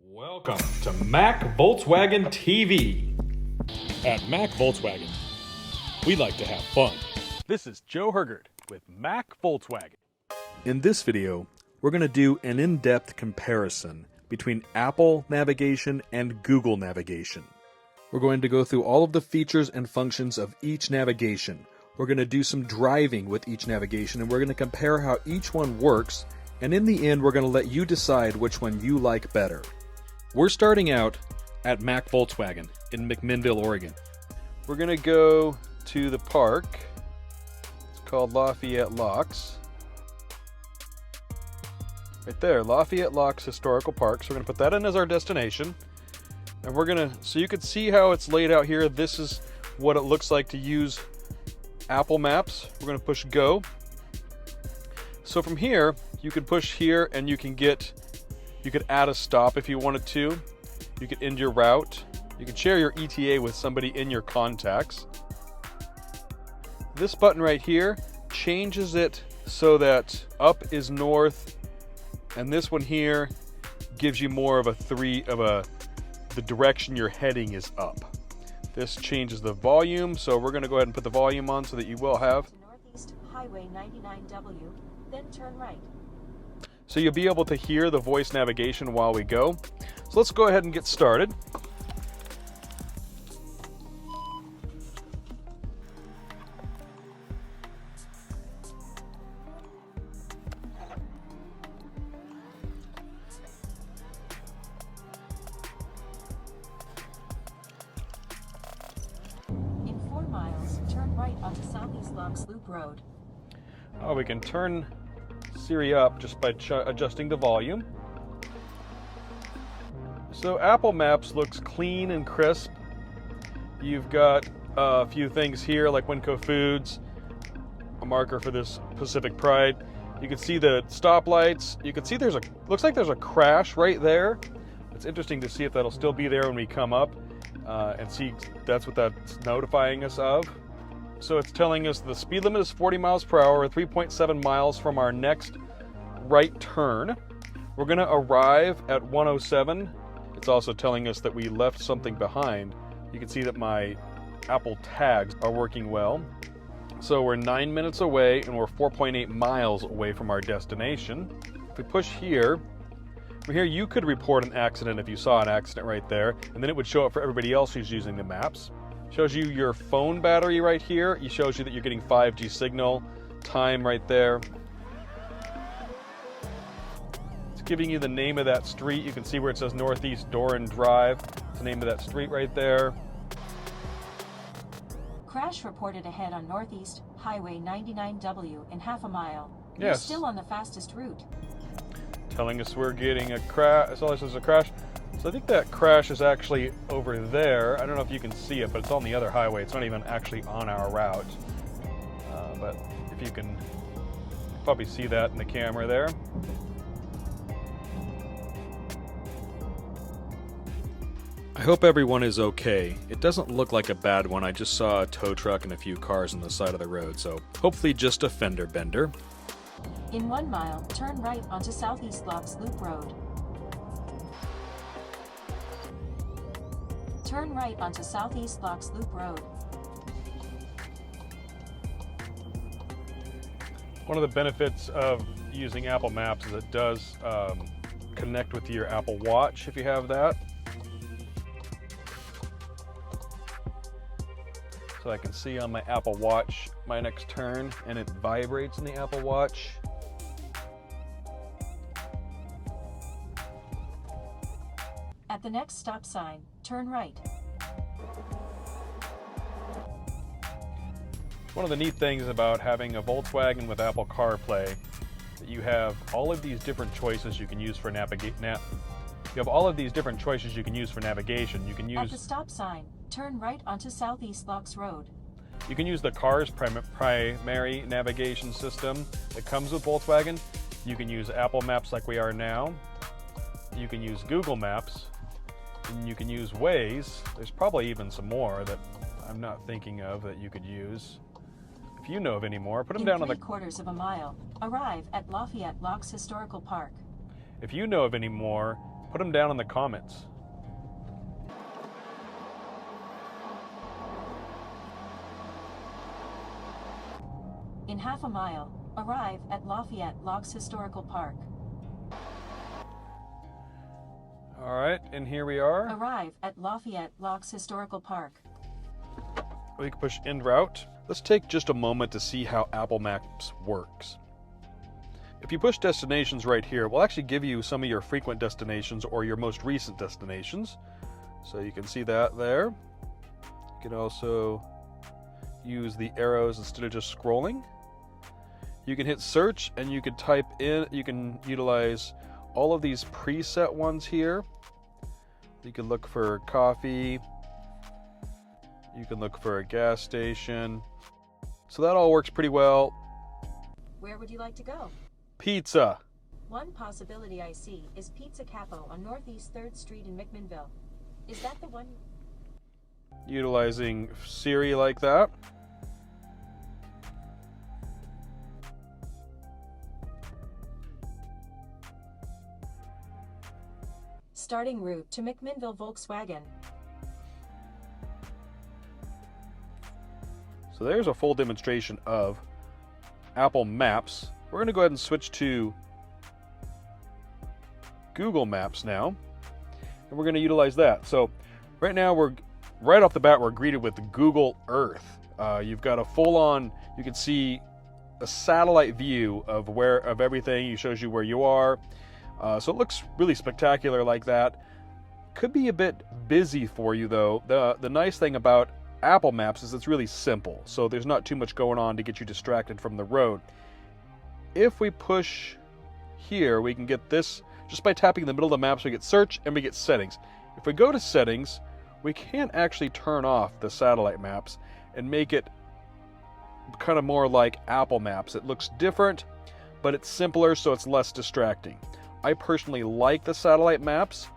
Welcome to Mac Volkswagen TV. At Mac Volkswagen, we like to have fun. This is Joe Hergert with Mac Volkswagen. In this video, we're going to do an in-depth comparison between Apple navigation and Google navigation. We're going to go through all of the features and functions of each navigation. We're going to do some driving with each navigation, and we're going to compare how each one works, and in the end, we're going to let you decide which one you like better. We're starting out at Mac Volkswagen in McMinnville, Oregon. We're going to go to the park. It's called Lafayette Locks. Right there, Lafayette Locks Historical Park. So we're going to put that in as our destination. And we're going to, so you can see how it's laid out here. This is what it looks like to use Apple Maps. We're going to push go. So from here, you could push here and you could add a stop if you wanted to. You could end your route. You could share your ETA with somebody in your contacts. This button right here changes it so that up is north, and this one here gives you more of the direction you're heading is up. This changes the volume, so we're going to go ahead and put the volume on so that you will have. Northeast Highway 99W, then turn right. So you'll be able to hear the voice navigation while we go. So let's go ahead and get started. In 4 miles, turn right onto Southeast Locks Loop Road. Oh, we can turn Siri up just by adjusting the volume. So Apple Maps looks clean and crisp. You've got a few things here like Winco Foods, a marker for this Pacific Pride. You can see the stoplights. You can see looks like there's a crash right there. It's interesting to see if that'll still be there when we come up and see that's what that's notifying us of. So it's telling us the speed limit is 40 miles per hour, 3.7 miles from our next right turn. We're going to arrive at 107. It's also telling us that we left something behind. You can see that my Apple tags are working well. So we're 9 minutes away and we're 4.8 miles away from our destination. If we push here, from here you could report an accident if you saw an accident right there, and then it would show up for everybody else who's using the maps. Shows you your phone battery right here. It shows you that you're getting 5G signal, time right there. It's giving you the name of that street. You can see where it says Northeast Doran Drive. It's the name of that street right there. Crash reported ahead on Northeast Highway 99W in half a mile. Yes. You're still on the fastest route. Telling us we're getting a crash. So this is a crash. So I think that crash is actually over there. I don't know if you can see it, but it's on the other highway. It's not even actually on our route. But if you can probably see that in the camera there. I hope everyone is okay. It doesn't look like a bad one. I just saw a tow truck and a few cars on the side of the road, so hopefully just a fender bender. In 1 mile, turn right onto Southeast Locks Loop Road. Turn right onto Southeast Locks Loop Road. One of the benefits of using Apple Maps is it does connect with your Apple Watch if you have that. So I can see on my Apple Watch my next turn, and it vibrates in the Apple Watch. At the next stop sign, turn right. One of the neat things about having a Volkswagen with Apple CarPlay, that you have all of these different choices you can use for navigation. You have all of these different choices you can use for navigation. You can At the use stop sign, turn right onto Southeast Locks Road. you can use the car's primary navigation system that comes with Volkswagen. You can use Apple Maps like we are now. You can use Google Maps. And you can use Waze. There's probably even some more that I'm not thinking of that you could use. If you know of any more, put them down on the... In 3/4 of a mile, arrive at Lafayette Locks Historical Park. If you know of any more, put Put them down in the comments. In half a mile, arrive at Lafayette Locks Historical Park. All right, and here we are. Arrive at Lafayette Locks Historical Park. We can push end route. Let's take just a moment to see how Apple Maps works. If you push destinations right here, it will actually give you some of your frequent destinations or your most recent destinations. So you can see that there. You can also use the arrows instead of just scrolling. You can hit search and you can type in, you can utilize all of these preset ones here. You can look for coffee. You can look for a gas station. So that all works pretty well. Where would you like to go? Pizza. One possibility I see is Pizza Capo on Northeast 3rd Street in McMinnville. Is that the one? Utilizing Siri like that. Starting route to McMinnville Volkswagen. So there's a full demonstration of Apple Maps. We're going to go ahead and switch to Google Maps now, and we're going to utilize that. So right now, right off the bat, we're greeted with Google Earth. You've got a full-on, you can see a satellite view of everything. It shows you where you are. So it looks really spectacular like that. Could be a bit busy for you though. The nice thing about Apple Maps is it's really simple. So there's not too much going on to get you distracted from the road. If we push here, we can get this just by tapping in the middle of the maps. We get search and we get settings. If we go to settings, we can actually turn off the satellite maps and make it kind of more like Apple Maps. It looks different, but it's simpler, so it's less distracting. I personally like the satellite maps,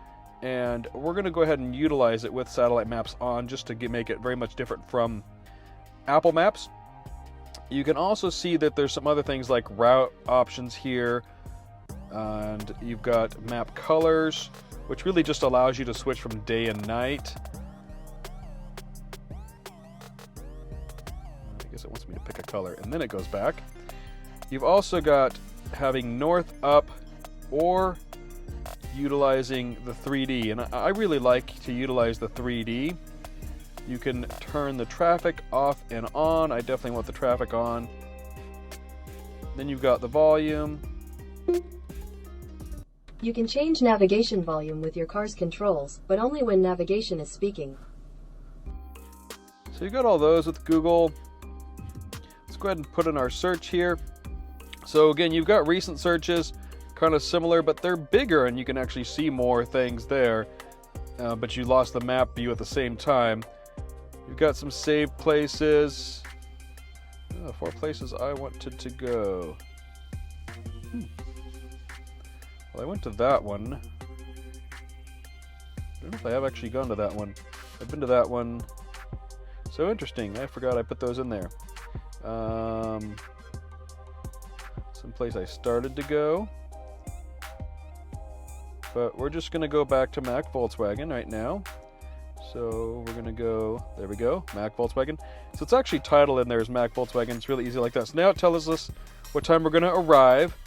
and we're going to go ahead and utilize it with satellite maps on just to make it very much different from Apple Maps. You can also see that there's some other things like route options here, and you've got map colors, which really just allows you to switch from day and night. I guess it wants me to pick a color, and then it goes back. You've also got having north, up, or utilizing the 3D, and I really like to utilize the 3D. You can turn the traffic off and on. I definitely want the traffic on. Then you've got the volume. You can change navigation volume with your car's controls, but only when navigation is speaking. So you've got all those with Google. Let's go ahead and put in our search here. So again, you've got recent searches, kind of similar, but they're bigger and you can actually see more things there. But you lost the map view at the same time. You've got some saved places. 4 places I wanted to go. Well, I went to that one. I don't know if I have actually gone to that one. I've been to that one. So interesting. I forgot I put those in there. Some place I started to go. But we're just going to go back to Mac Volkswagen right now. So we're going to go, there we go, Mac Volkswagen. So it's actually titled in there as Mac Volkswagen. It's really easy like that. So now it tells us what time we're going to arrive,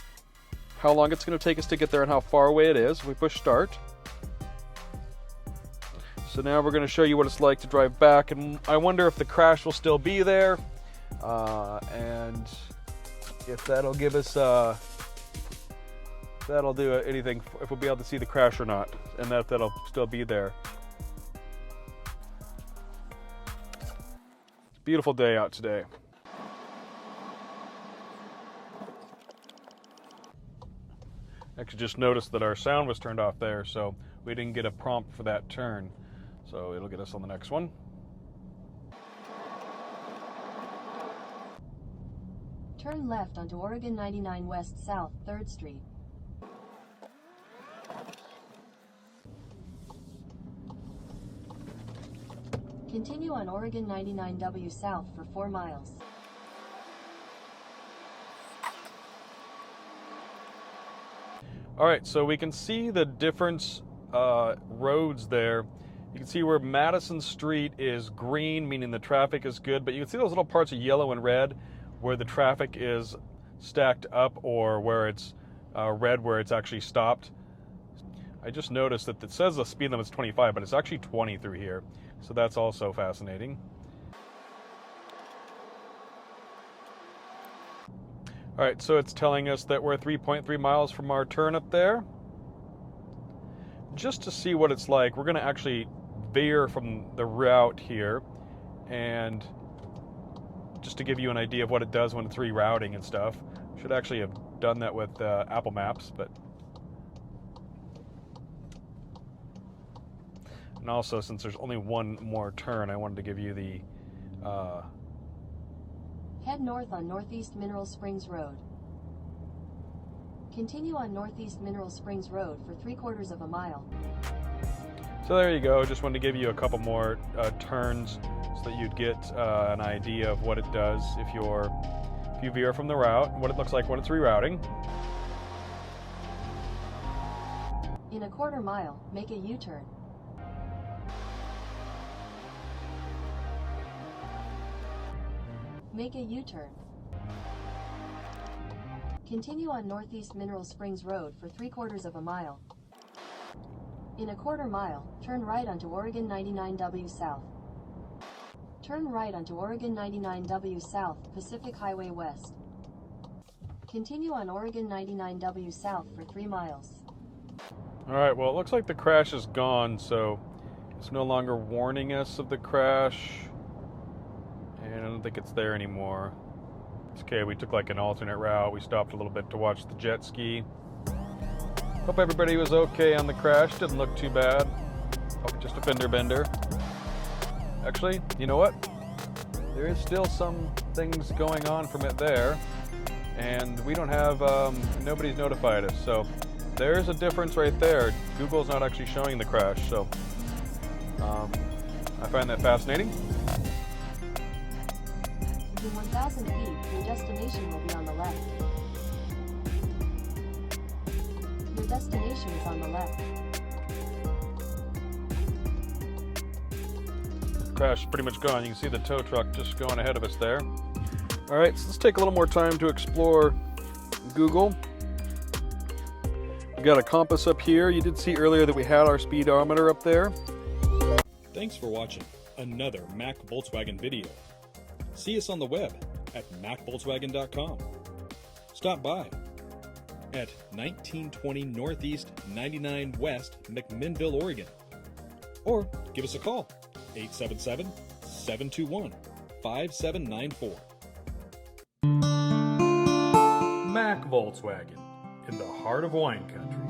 how long it's going to take us to get there, and how far away it is. We push start. So now we're going to show you what it's like to drive back. And I wonder if the crash will still be there. And if that'll give us, that'll do anything, if we'll be able to see the crash or not. And that'll still be there. Beautiful day out today. Actually just noticed that our sound was turned off there, so we didn't get a prompt for that turn. So it'll get us on the next one. Turn left onto Oregon 99 West South 3rd Street. Continue on Oregon 99W South for 4 miles. All right, so we can see the difference roads there. You can see where Madison Street is green, meaning the traffic is good, but you can see those little parts of yellow and red where the traffic is stacked up, or where it's red where it's actually stopped. I just noticed that it says the speed limit is 25, but it's actually 20 through here, so that's also fascinating. All right, so it's telling us that we're 3.3 miles from our turn up there. Just to see what it's like, we're going to actually veer from the route here, and just to give you an idea of what it does when it's rerouting and stuff. Should actually have done that with Apple Maps, but. And also, since there's only one more turn, I wanted to give you the Head north on Northeast Mineral Springs Road. Continue on Northeast Mineral Springs Road for 3/4 of a mile. So there you go. Just wanted to give you a couple more turns so that you'd get an idea of what it does if you veer from the route, and what it looks like when it's rerouting. In 1/4 mile, make a U-turn. Make a U-turn. Continue on Northeast Mineral Springs Road for 3/4 of a mile. In 1/4 mile, turn right onto Oregon 99W South. Turn right onto Oregon 99W South, Pacific Highway West. Continue on Oregon 99W South for 3 miles. All right, well, it looks like the crash is gone, so it's no longer warning us of the crash. And I don't think it's there anymore. It's okay, we took like an alternate route. We stopped a little bit to watch the jet ski. Hope everybody was okay on the crash. Didn't look too bad. Hope just a fender bender. Actually, you know what? There is still some things going on from it there. And we don't have, nobody's notified us. So there's a difference right there. Google's not actually showing the crash. So I find that fascinating. In 1,000 feet, your destination will be on the left. Your destination is on the left. Crash is pretty much gone. You can see the tow truck just going ahead of us there. All right, so let's take a little more time to explore Google. We got a compass up here. You did see earlier that we had our speedometer up there. Thanks for watching another Mac Volkswagen video. See us on the web at MacVolkswagen.com. Stop by at 1920 Northeast 99 West, McMinnville, Oregon. Or give us a call, 877-721-5794. Mac Volkswagen, in the heart of wine country.